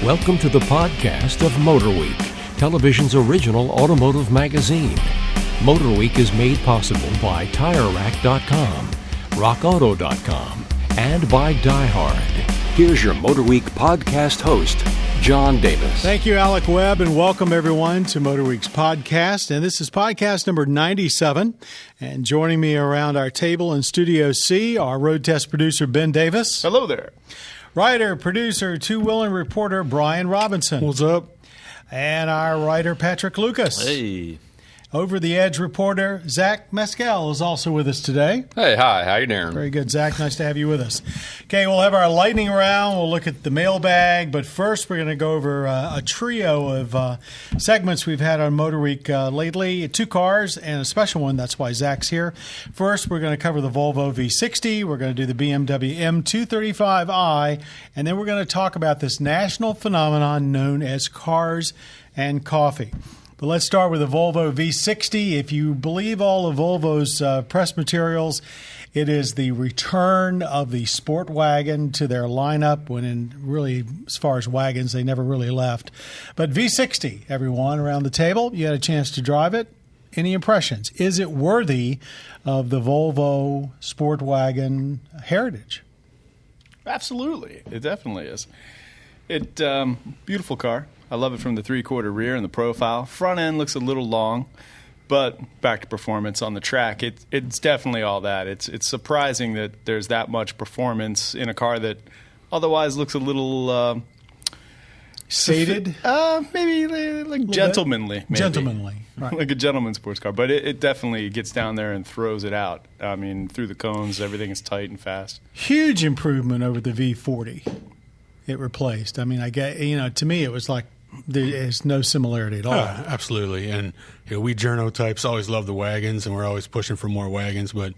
Welcome to the podcast of MotorWeek, television's original automotive magazine. MotorWeek is made possible by TireRack.com, RockAuto.com, and by DieHard. Here's your MotorWeek podcast host, John Davis. Thank you, Alec Webb, and welcome everyone to MotorWeek's podcast. And this is podcast number 97. And joining me around our table in Studio C, our road test producer, Ben Davis. Hello there. Writer, producer, two-wheeling reporter, Brian Robinson. What's up? And our writer, Patrick Lucas. Hey. Over the Edge reporter, Zach Mescal is also with us today. Hey, hi. How you doing? Very good, Zach. Nice to have you with us. Okay, we'll have our lightning round. We'll look at the mailbag. But first, we're going to go over a trio of segments we've had on MotorWeek lately. Two cars and a special one. That's why Zach's here. First, we're going to cover the Volvo V60. We're going to do the BMW M235i. And then we're going to talk about this national phenomenon known as cars and coffee. But let's start with the Volvo V60. If you believe all of Volvo's press materials, it is the return of the sport wagon to their lineup when really, as far as wagons, they never really left. But V60, everyone around the table, you had a chance to drive it. Any impressions? Is it worthy of the Volvo sport wagon heritage? Absolutely. It definitely is. Beautiful car. I love it from the three-quarter rear and the profile. Front end looks a little long, but back to performance on the track, it's definitely all that. It's surprising that there's that much performance in a car that otherwise looks a little sated. Maybe like gentlemanly. Maybe. Gentlemanly, right. Like a gentleman's sports car, but it definitely gets down there and throws it out. I mean, through the cones, everything is tight and fast. Huge improvement over the V40. It replaced. I mean, to me, it was like there's no similarity at all. Absolutely. And we journo types always love the wagons, and we're always pushing for more wagons. But,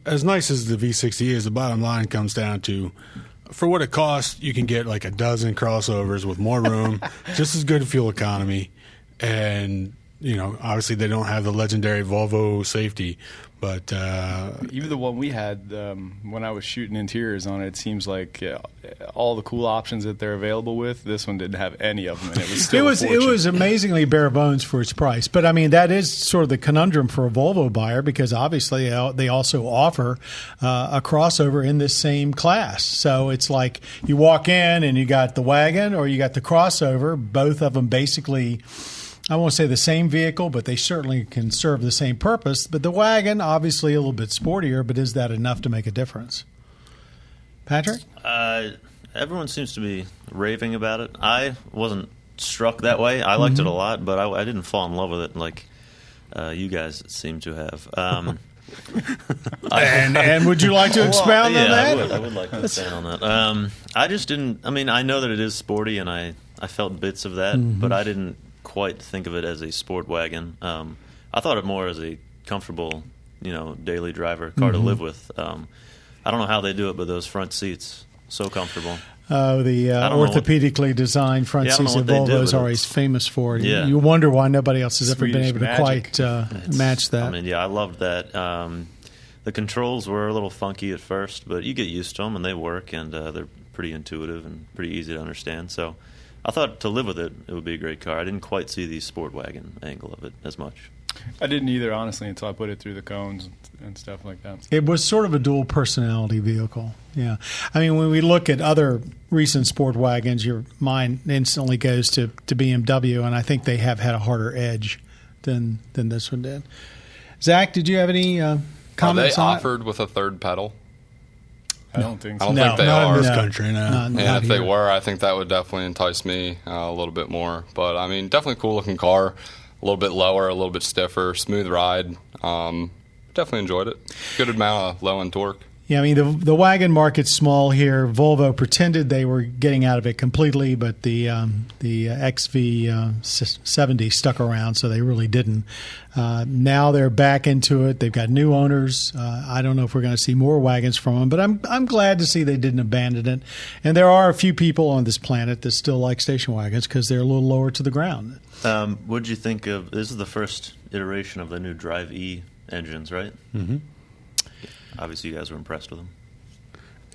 as nice as the V60 is, the bottom line comes down to, for what it costs, you can get like a dozen crossovers with more room, just as good fuel economy. And, obviously they don't have the legendary Volvo safety. But even the one we had when I was shooting interiors on it seems like all the cool options that they're available with, this one didn't have any of them, and it was still it was amazingly bare bones for its price. But I mean, that is sort of the conundrum for a Volvo buyer, because obviously they also offer a crossover in this same class. So it's like you walk in and you got the wagon or you got the crossover, both of them basically, I won't say the same vehicle, but they certainly can serve the same purpose. But the wagon, obviously a little bit sportier, but is that enough to make a difference? Patrick? Everyone seems to be raving about it. I wasn't struck that way. I liked it a lot, but I didn't fall in love with it like you guys seem to have. And would you like to expound on that? I would like to expand on that. I just didn't. I mean, I know that it is sporty, and I felt bits of that, but I didn't quite think of it as a sport wagon. I thought it more as a comfortable, daily driver car to live with. I don't know how they do it, but those front seats, so comfortable. The orthopedically designed front seats that Volvo's always famous for. Yeah. You wonder why nobody else has ever been able to magic. quite match that. I mean, I loved that. The controls were a little funky at first, but you get used to them, and they work, and they're pretty intuitive and pretty easy to understand. So I thought to live with it, it would be a great car. I didn't quite see the sport wagon angle of it as much. I didn't either, honestly, until I put it through the cones and stuff like that. It was sort of a dual personality vehicle. Yeah. I mean, when we look at other recent sport wagons, your mind instantly goes to BMW, and I think they have had a harder edge than this one did. Zach, did you have any comments Are they on offered with a third pedal? I don't think I so. don't think they not are. in this country, no. And if they were, I think that would definitely entice me a little bit more. But, I mean, definitely cool looking car. A little bit lower, a little bit stiffer, smooth ride. Definitely enjoyed it. Good amount of low-end torque. Yeah, I mean, the wagon market's small here. Volvo pretended they were getting out of it completely, but the XV70 stuck around, so they really didn't. Now they're back into it. They've got new owners. I don't know if we're going to see more wagons from them, but I'm glad to see they didn't abandon it. And there are a few people on this planet that still like station wagons because they're a little lower to the ground. What did you think of? This is the first iteration of the new Drive E engines, right? Mm-hmm. Obviously, you guys were impressed with them.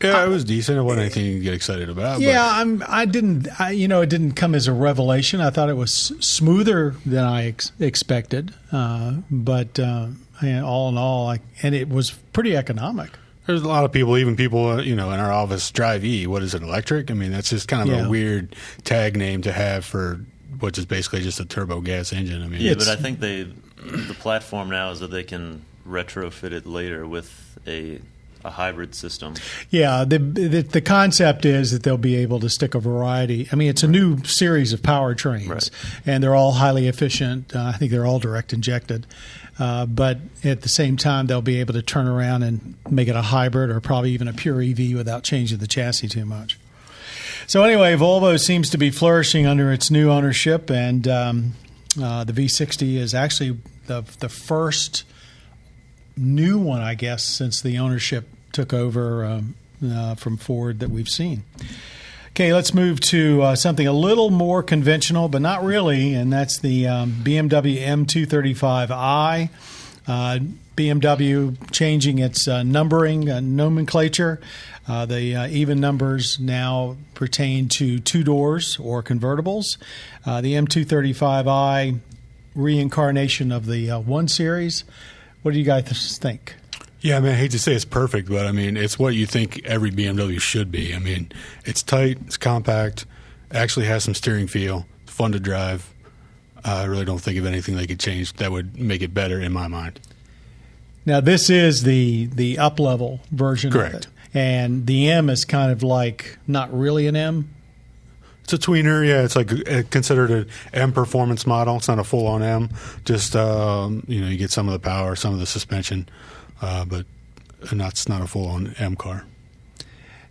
Yeah, it was decent. It wasn't anything to get excited about. Yeah, it didn't come as a revelation. I thought it was smoother than I expected. But all in all, and it was pretty economic. There's a lot of people, even people, in our office, drive E. What is it, electric? I mean, that's just kind of a weird tag name to have for which is basically just a turbo gas engine. I mean, yeah, but I think the platform now is that they can retrofit it later with a hybrid system. Yeah, the concept is that they'll be able to stick a variety. I mean, it's a new series of powertrains, and they're all highly efficient. I think they're all direct injected. But at the same time, they'll be able to turn around and make it a hybrid or probably even a pure EV without changing the chassis too much. So anyway, Volvo seems to be flourishing under its new ownership, and the V60 is actually the first new one, I guess, since the ownership took over from Ford that we've seen. Okay, let's move to something a little more conventional, but not really, and that's the BMW M235i. BMW changing its numbering nomenclature. The even numbers now pertain to two doors or convertibles. The M235i reincarnation of the 1 Series. What do you guys think? Yeah, I mean, I hate to say it's perfect, but I mean, it's what you think every BMW should be. I mean, it's tight, it's compact, actually has some steering feel, it's fun to drive. I really don't think of anything they could change that would make it better in my mind. Now, this is the up-level version Correct. of it. And the M is kind of like not really an M. It's a tweener, yeah. It's like considered an M performance model. It's not a full-on M. Just you get some of the power, some of the suspension, but it's not a full-on M car.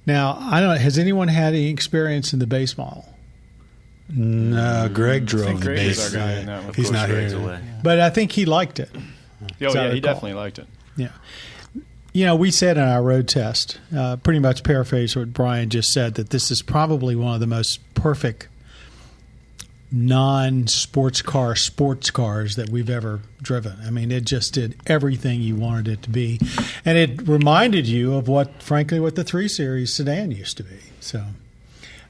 Now, I don't know. Has anyone had any experience in the base model? No, Greg drove the Greg base. is our guy in that one. He's not here. Away. But I think he liked it. Oh, yeah, he definitely liked it. Yeah. We said in our road test, pretty much paraphrase what Brian just said, that this is probably one of the most perfect non-sports cars that we've ever driven. I mean, it just did everything you wanted it to be. And it reminded you of what the 3 Series sedan used to be. So...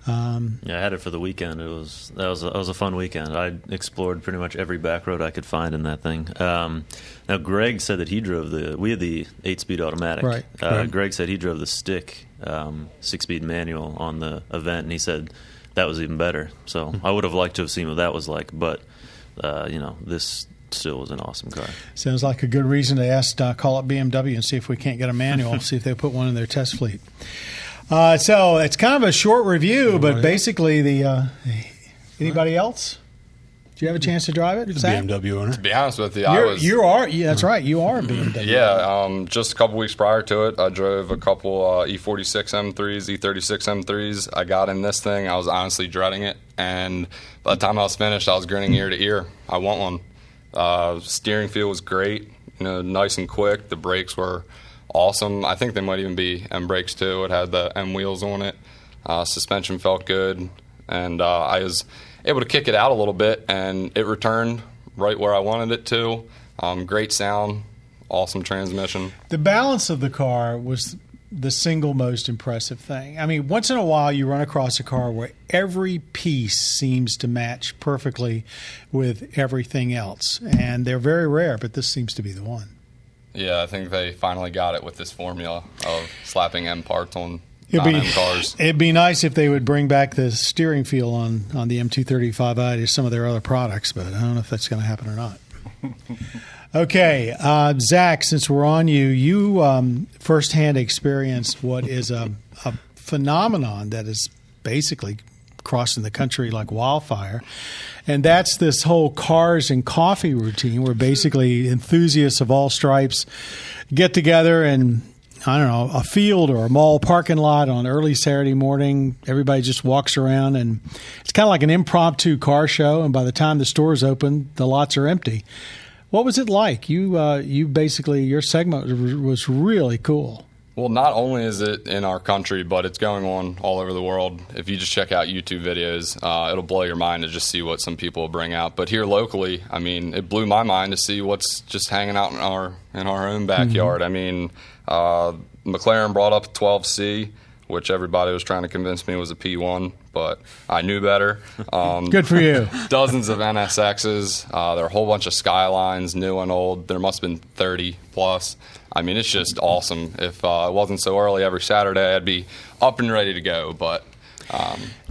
I had it for the weekend. That was a fun weekend. I explored pretty much every back road I could find in that thing. Now, Greg said that he drove we had the 8-speed automatic. Right. Greg said he drove the stick 6-speed manual on the event, and he said that was even better. So I would have liked to have seen what that was like, but this still was an awesome car. Sounds like a good reason to call up BMW and see if we can't get a manual, see if they put one in their test fleet. So it's kind of a short review, but basically anybody else? Do you have a chance to drive it? He's a BMW owner. To be honest with you, that's right. You are a BMW. Yeah, just a couple weeks prior to it, I drove a couple E46 M3s, E36 M3s. I got in this thing. I was honestly dreading it, and by the time I was finished, I was grinning ear to ear. I want one. Steering feel was great, nice and quick. The brakes were awesome. I think they might even be M brakes too. It had the M wheels on it. Suspension felt good, and I was able to kick it out a little bit, and it returned right where I wanted it to. Great sound, awesome transmission. The balance of the car was the single most impressive thing. I mean, once in a while you run across a car where every piece seems to match perfectly with everything else, and they're very rare, but this seems to be the one. Yeah, I think they finally got it with this formula of slapping M parts on non-M cars. It'd be nice if they would bring back the steering feel on the M235i to some of their other products, but I don't know if that's going to happen or not. Okay, Zach, since we're on you firsthand experienced what is a phenomenon that is basically crossing the country like wildfire. And that's this whole cars and coffee routine where basically enthusiasts of all stripes get together in, I don't know, a field or a mall parking lot on early Saturday morning. Everybody just walks around, and it's kind of like an impromptu car show. And by the time the stores open, the lots are empty. What was it like? You basically, your segment was really cool. Well, not only is it in our country, but it's going on all over the world. If you just check out YouTube videos, it'll blow your mind to just see what some people bring out. But here locally, I mean, it blew my mind to see what's just hanging out in our own backyard. Mm-hmm. I mean, McLaren brought up 12C. which everybody was trying to convince me was a P1, but I knew better. Good for you. Dozens of NSXs. There are a whole bunch of Skylines, new and old. There must have been 30 plus. I mean, it's just awesome. If it wasn't so early every Saturday, I'd be up and ready to go. But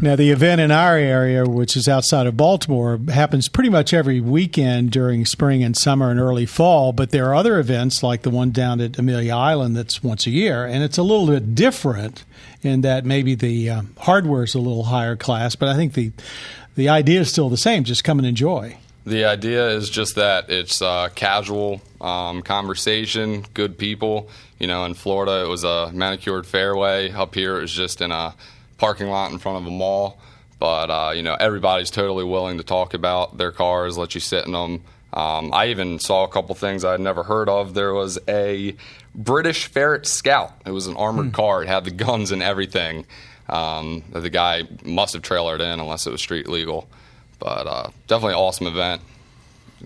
now, the event in our area, which is outside of Baltimore, happens pretty much every weekend during spring and summer and early fall. But there are other events like the one down at Amelia Island that's once a year, and it's a little bit different in that maybe the hardware is a little higher class. But I think the idea is still the same. Just come and enjoy. The idea is just that it's casual conversation, good people. You know, in Florida, it was a manicured fairway. Up here, it was just in a parking lot in front of a mall. But, you know, everybody's totally willing to talk about their cars, let you sit in them. I even saw a couple things I'd never heard of. There was a British Ferret Scout. It was an armored car. It had the guns and everything. The guy must have trailered in unless it was street legal. But definitely an awesome event.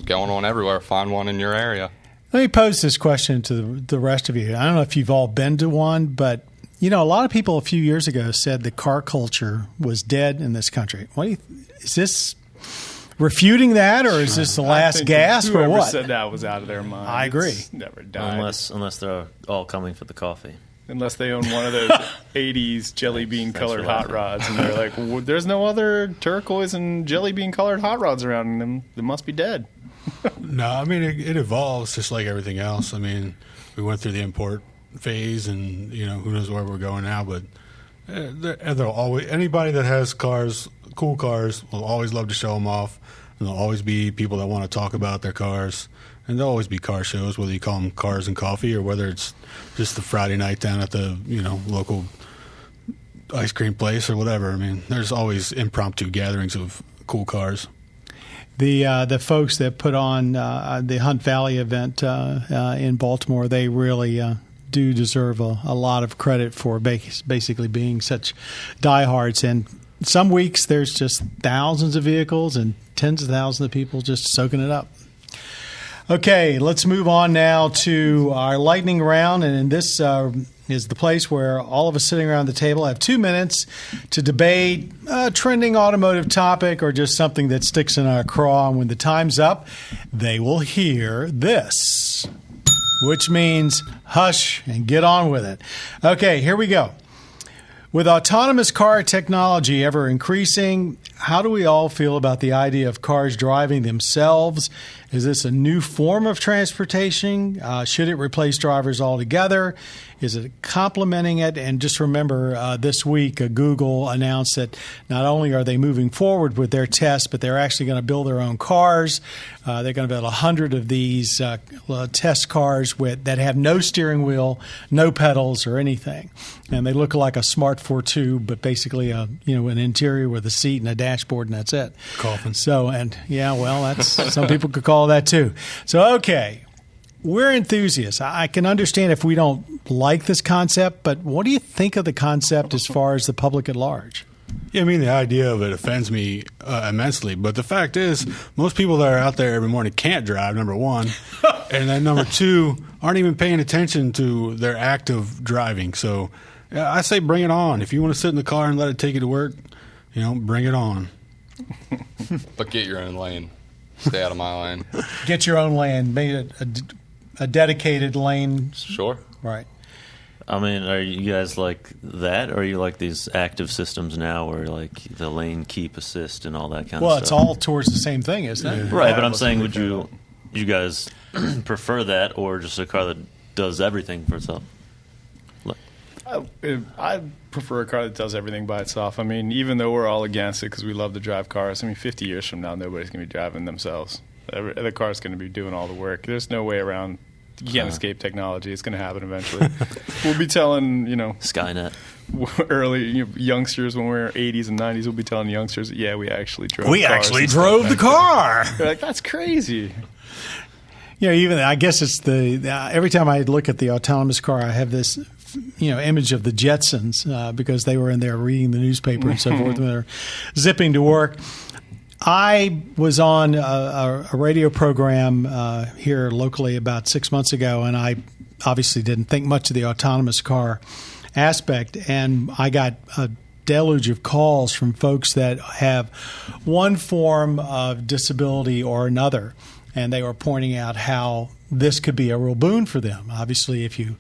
Going on everywhere. Find one in your area. Let me pose this question to the rest of you. I don't know if you've all been to one, but, you know, a lot of people a few years ago said the car culture was dead in this country. Is this refuting that, or is this the last gasp, or what? Whoever said that was out of their mind. I agree. It's never died. Unless they're all coming for the coffee. Unless they own one of those 80s jelly bean colored hot rods, and they're like, well, there's no other turquoise and jelly bean colored hot rods around them. They must be dead. No, I mean, it evolves just like everything else. I mean, we went through the import phase, and, you know, who knows where we're going now, but they'll always, anybody that has cars, cool cars, will always love to show them off, and there'll always be people that want to talk about their cars, and there'll always be car shows, whether you call them cars and coffee or whether it's just the Friday night down at the, you know, local ice cream place or whatever. I mean, there's always impromptu gatherings of cool cars. The folks that put on the Hunt Valley event in Baltimore, they really do deserve a lot of credit for basically being such diehards. And some weeks there's just thousands of vehicles and tens of thousands of people just soaking it up. Okay, let's move on now to our lightning round. And in this is the place where all of us sitting around the table have 2 minutes to debate a trending automotive topic or just something that sticks in our craw. And when the time's up, they will hear this, which means hush and get on with it. Okay, here we go. With autonomous car technology ever increasing, how do we all feel about the idea of cars driving themselves? Is this a new form of transportation? Should it replace drivers altogether? Is it complementing it? And just remember, this week, Google announced that not only are they moving forward with their tests, but they're actually going to build their own cars. They're going to build 100 of these test cars that have no steering wheel, no pedals, or anything. And they look like a Smart 4.2, but basically an interior with a seat and a dashboard, and that's it. Coffin. So, and yeah, well, that's some people could call that too. So, okay. We're enthusiasts. I can understand if we don't like this concept, but what do you think of the concept as far as the public at large? Yeah, I mean, the idea of it offends me immensely. But the fact is, most people that are out there every morning can't drive, number one. And then number two, aren't even paying attention to their act of driving. So yeah, I say bring it on. If you want to sit in the car and let it take you to work, bring it on. But get your own lane. Stay out of my lane. Get your own lane. Make it a dedicated lane. Sure. Right. I mean, are you guys like that, or are you like these active systems now where like the lane keep assist and all that kind of stuff? Well, it's all towards the same thing, isn't it? Right, but I'm saying, would you guys prefer that, or just a car that does everything for itself? I prefer a car that does everything by itself. I mean, even though we're all against it because we love to drive cars, 50 years from now, nobody's going to be driving themselves. The car's going to be doing all the work. There's no way around. You can't escape technology. It's going to happen eventually. We'll be telling, Skynet. Early youngsters when we're 80s and 90s, we'll be telling youngsters, yeah, we actually drove the car. They're like, that's crazy. Even I guess it's every time I look at the autonomous car, I have this image of the Jetsons because they were in there reading the newspaper and so forth when they're zipping to work. I was on a radio program here locally about 6 months ago, and I obviously didn't think much of the autonomous car aspect. And I got a deluge of calls from folks that have one form of disability or another, and they were pointing out how this could be a real boon for them. Obviously, if you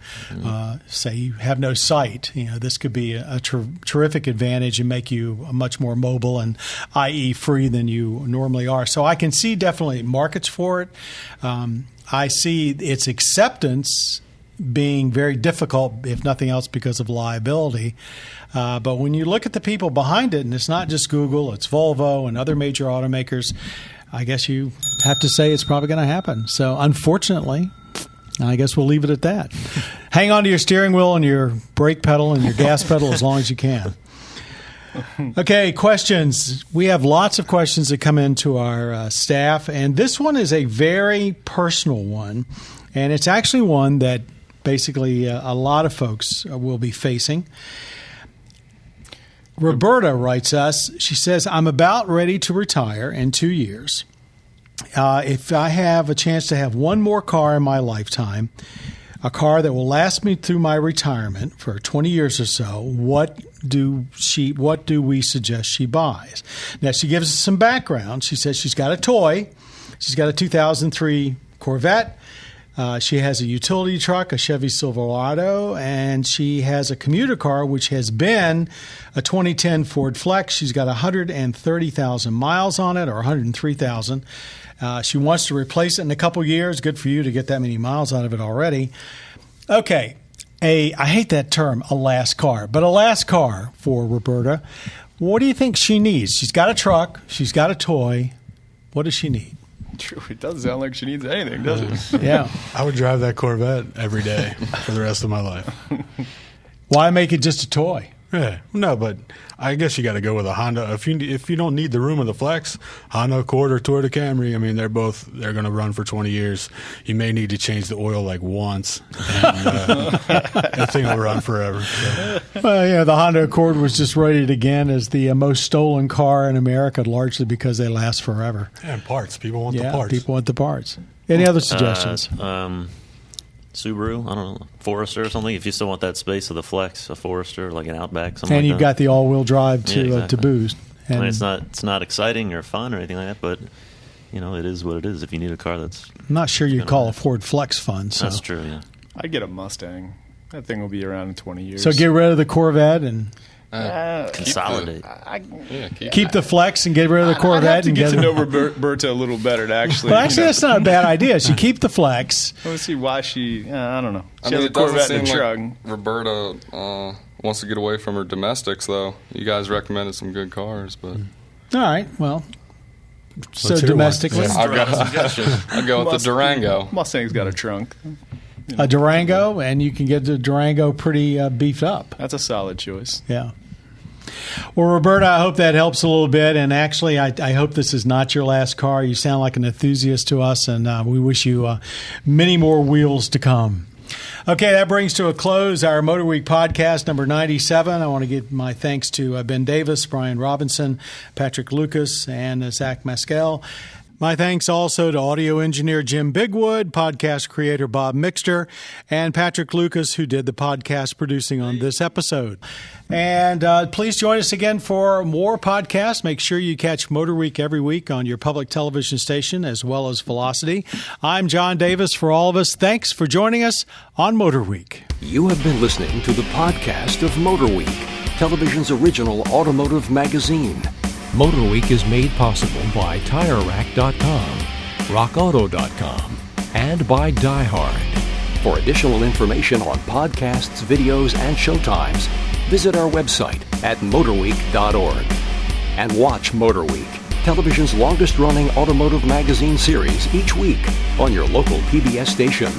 say you have no sight, this could be a terrific advantage and make you much more mobile and, i.e., free than you normally are. So I can see definitely markets for it. I see its acceptance being very difficult, if nothing else, because of liability. But when you look at the people behind it, and it's not just Google, it's Volvo and other major automakers, I guess you have to say it's probably going to happen. So unfortunately, I guess we'll leave it at that. Hang on to your steering wheel and your brake pedal and your gas pedal as long as you can. Okay, questions. We have lots of questions that come into our staff, and this one is a very personal one, and it's actually one that basically a lot of folks will be facing. Roberta writes us, she says, I'm about ready to retire in 2 years. If I have a chance to have one more car in my lifetime, a car that will last me through my retirement for 20 years or so, what do we suggest she buys? Now, she gives us some background. She says she's got a toy. She's got a 2003 Corvette. She has a utility truck, a Chevy Silverado, and she has a commuter car, which has been a 2010 Ford Flex. She's got 130,000 miles on it, or 103,000. She wants to replace it in a couple years. Good for you to get that many miles out of it already. Okay, I hate that term, a last car, but a last car for Roberta. What do you think she needs? She's got a truck. She's got a toy. What does she need? True. It doesn't sound like she needs anything, does it? Yeah. I would drive that Corvette every day for the rest of my life. Why make it just a toy? Yeah, no, but I guess you got to go with a Honda. If you don't need the room of the Flex, Honda Accord or Toyota Camry, I mean, they're going to run for 20 years. You may need to change the oil like once, and that thing will run forever. So. Well, yeah, the Honda Accord was just rated again as the most stolen car in America, largely because they last forever. And parts. People want the parts. People want the parts. Any other suggestions? Subaru, I don't know, Forester or something. If you still want that space of the Flex, a Forester, like an Outback, something. And like you've that. got the all-wheel drive to boost. And I mean, it's not exciting or fun or anything like that, but it is what it is. If you need a car that's, I'm not sure you'd call a Ford Flex fun. So. That's true. Yeah, I'd get a Mustang. That thing will be around in 20 years. So get rid of the Corvette and consolidate. Keep the Flex and get rid of the Corvette. I'd have to and get to know Roberta a little better to actually. Well, actually, that's not a bad idea. She keep the Flex. Let's see why she. I don't know. She I mean, has a it doesn't Corvette seem and a truck. like Roberta wants to get away from her domestics, though. You guys recommended some good cars, but All right. Well, so Let's hear domestically, one. I'll go with the Durango. Mustang's got a trunk. a Durango, and you can get the Durango pretty beefed up. That's a solid choice. Yeah. Well, Roberta, I hope that helps a little bit. And actually, I hope this is not your last car. You sound like an enthusiast to us, and we wish you many more wheels to come. Okay, that brings to a close our MotorWeek podcast number 97. I want to give my thanks to Ben Davis, Brian Robinson, Patrick Lucas, and Zach Maskell. My thanks also to audio engineer Jim Bigwood, podcast creator Bob Mixter, and Patrick Lucas, who did the podcast producing on this episode. And please join us again for more podcasts. Make sure you catch MotorWeek every week on your public television station as well as Velocity. I'm John Davis. For all of us, thanks for joining us on MotorWeek. You have been listening to the podcast of MotorWeek, television's original automotive magazine. MotorWeek is made possible by TireRack.com, RockAuto.com, and by Die Hard. For additional information on podcasts, videos, and showtimes, visit our website at motorweek.org. And watch MotorWeek, television's longest-running automotive magazine series each week on your local PBS station.